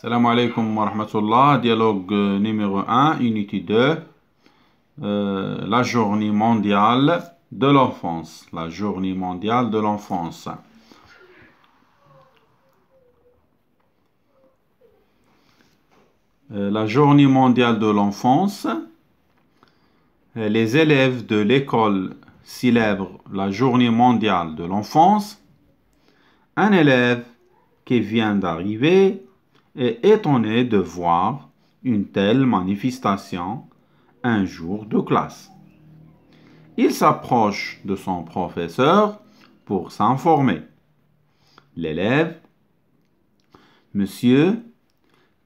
Salam alaikum wa rahmatullah. Dialogue numéro 1, unité 2. La journée mondiale de l'enfance. La journée mondiale de l'enfance. La journée mondiale de l'enfance. Les élèves de l'école célèbrent la journée mondiale de l'enfance. Un élève qui vient d'arriver est étonné de voir une telle manifestation un jour de classe. Il s'approche de son professeur pour s'informer. L'élève: Monsieur,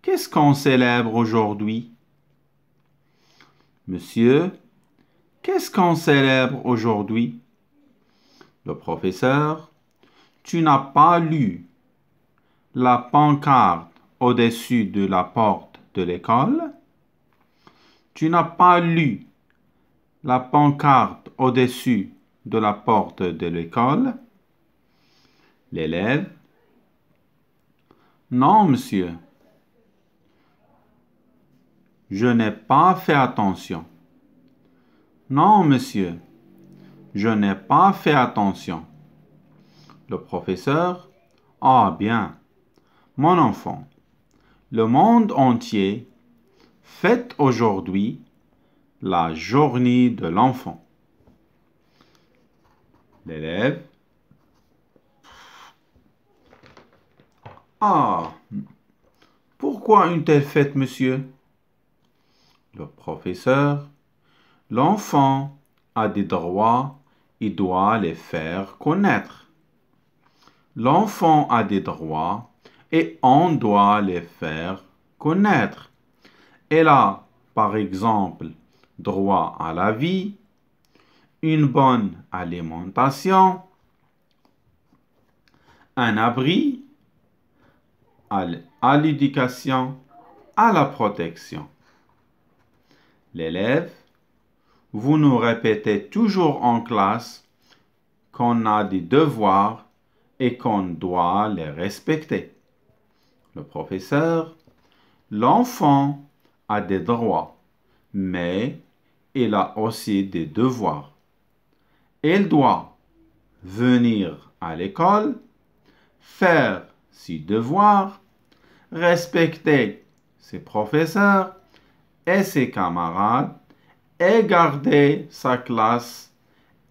qu'est-ce qu'on célèbre aujourd'hui? Monsieur, qu'est-ce qu'on célèbre aujourd'hui? Le professeur: Tu n'as pas lu la pancarte au-dessus de la porte de l'école? Tu n'as pas lu la pancarte au-dessus de la porte de l'école? L'élève: Non, monsieur. Je n'ai pas fait attention. Non, monsieur. Je n'ai pas fait attention. Le professeur: Ah bien, mon enfant, le monde entier fête aujourd'hui la journée de l'enfant. L'élève: Ah, pourquoi une telle fête, monsieur? Le professeur: L'enfant a des droits et doit les faire connaître. L'enfant a des droits et on doit les faire connaître. Elle a, par exemple, droit à la vie, une bonne alimentation, un abri, à l'éducation, à la protection. L'élève: Vous nous répétez toujours en classe qu'on a des devoirs et qu'on doit les respecter. Le professeur: L'enfant a des droits, mais il a aussi des devoirs. Il doit venir à l'école, faire ses devoirs, respecter ses professeurs et ses camarades et garder sa classe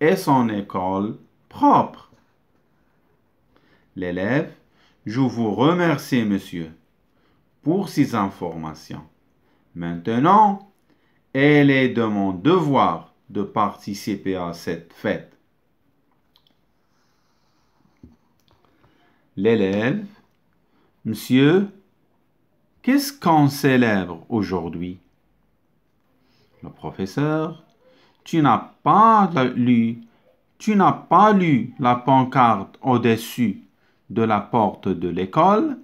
et son école propre. L'élève: Je vous remercie, monsieur, pour ces informations. Maintenant, il est de mon devoir de participer à cette fête. L'élève: Monsieur, qu'est-ce qu'on célèbre aujourd'hui? Le professeur: Tu n'as pas lu la pancarte au-dessus de la porte de l'école?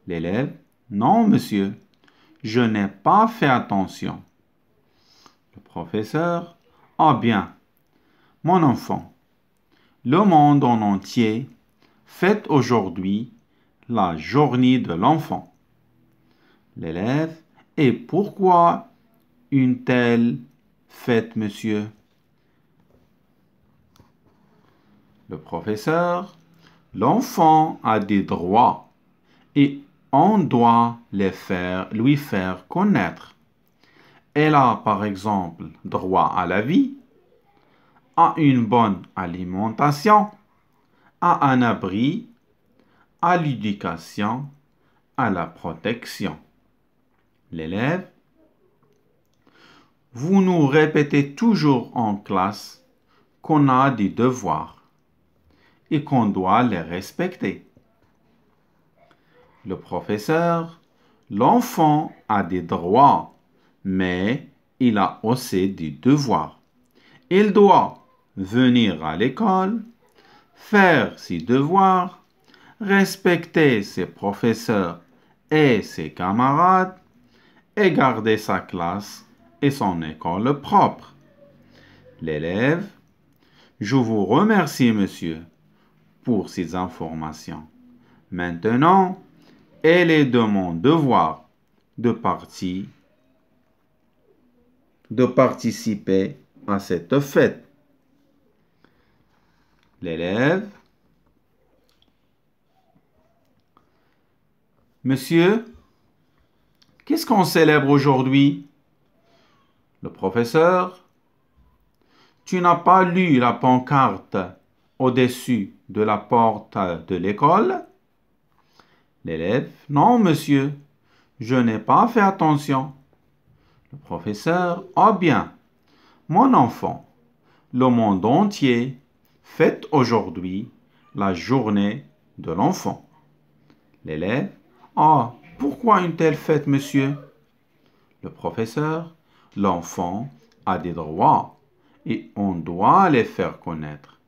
L'élève: Non, monsieur, je n'ai pas fait attention. Le professeur: Ah bien, mon enfant, le monde en entier fête aujourd'hui la journée de l'enfant. L'élève: Et pourquoi une telle fête, monsieur? Le professeur: L'enfant a des droits et on doit lui faire connaître. Elle a, par exemple, droit à la vie, à une bonne alimentation, à un abri, à l'éducation, à la protection. L'élève: Vous nous répétez toujours en classe qu'on a des devoirs et qu'on doit les respecter. Le professeur: L'enfant a des droits, mais il a aussi des devoirs. Il doit venir à l'école, faire ses devoirs, respecter ses professeurs et ses camarades, et garder sa classe et son école propre. L'élève: Je vous remercie, monsieur, pour ces informations. Maintenant, Elle est de mon devoir de participer à cette fête. L'élève. Monsieur, qu'est-ce qu'on célèbre aujourd'hui? Le professeur. Tu n'as pas lu la pancarte au-dessus de la porte de l'école? L'élève. Non, monsieur, je n'ai pas fait attention. Le professeur. Ah bien, mon enfant, le monde entier fête aujourd'hui la journée de l'enfant. L'élève. Ah, pourquoi une telle fête, monsieur? Le professeur. L'enfant a des droits et on doit les faire connaître.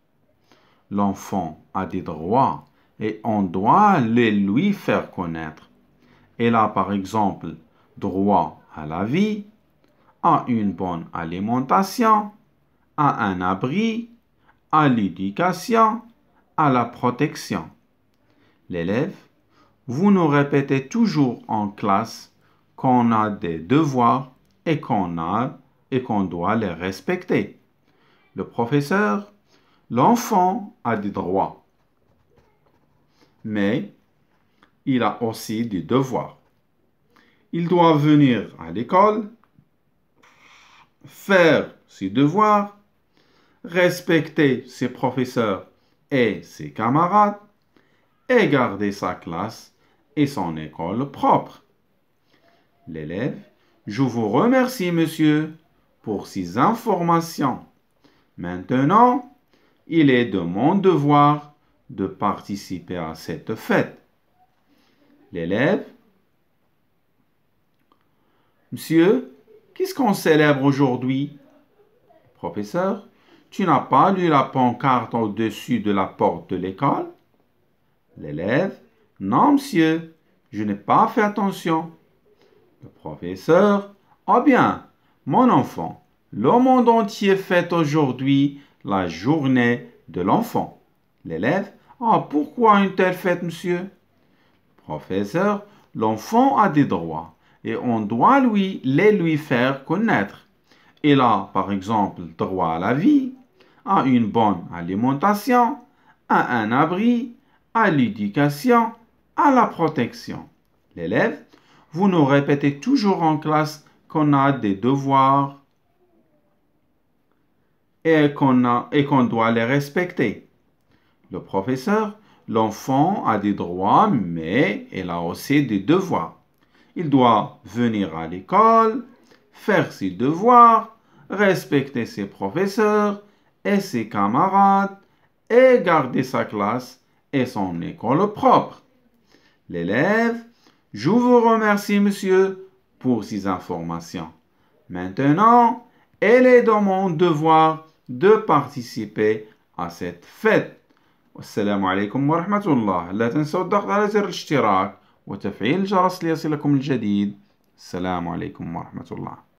L'enfant a des droits et on doit les lui faire connaître. Elle a par exemple droit à la vie, à une bonne alimentation, à un abri, à l'éducation, à la protection. L'élève. Vous nous répétez toujours en classe qu'on a des devoirs et qu'on doit les respecter. Le professeur. L'enfant a des droits, mais il a aussi des devoirs. Il doit venir à l'école, faire ses devoirs, respecter ses professeurs et ses camarades, et garder sa classe et son école propre. L'élève. Je vous remercie, monsieur, pour ces informations. Maintenant, il est de mon devoir de participer à cette fête. L'élève. Monsieur, qu'est-ce qu'on célèbre aujourd'hui? Professeur. Tu n'as pas lu la pancarte au-dessus de la porte de l'école? L'élève. Non, monsieur, je n'ai pas fait attention. Le professeur. Ah bien, mon enfant, le monde entier fête aujourd'hui la journée de l'enfant. L'élève. Ah, pourquoi une telle fête, monsieur? Professeur. L'enfant a des droits et on doit les lui faire connaître. Il a, par exemple, droit à la vie, à une bonne alimentation, à un abri, à l'éducation, à la protection. L'élève. Vous nous répétez toujours en classe qu'on a des devoirs et qu'on doit les respecter. Le professeur. L'enfant a des droits, mais il a aussi des devoirs. Il doit venir à l'école, faire ses devoirs, respecter ses professeurs et ses camarades et garder sa classe et son école propre. L'élève. Je vous remercie, monsieur, pour ces informations. Maintenant, il est de mon devoir de participer à cette fête. والسلام عليكم ورحمة الله. لا تنسوا الضغط على زر الاشتراك وتفعيل الجرس ليصلكم الجديد. السلام عليكم ورحمة الله.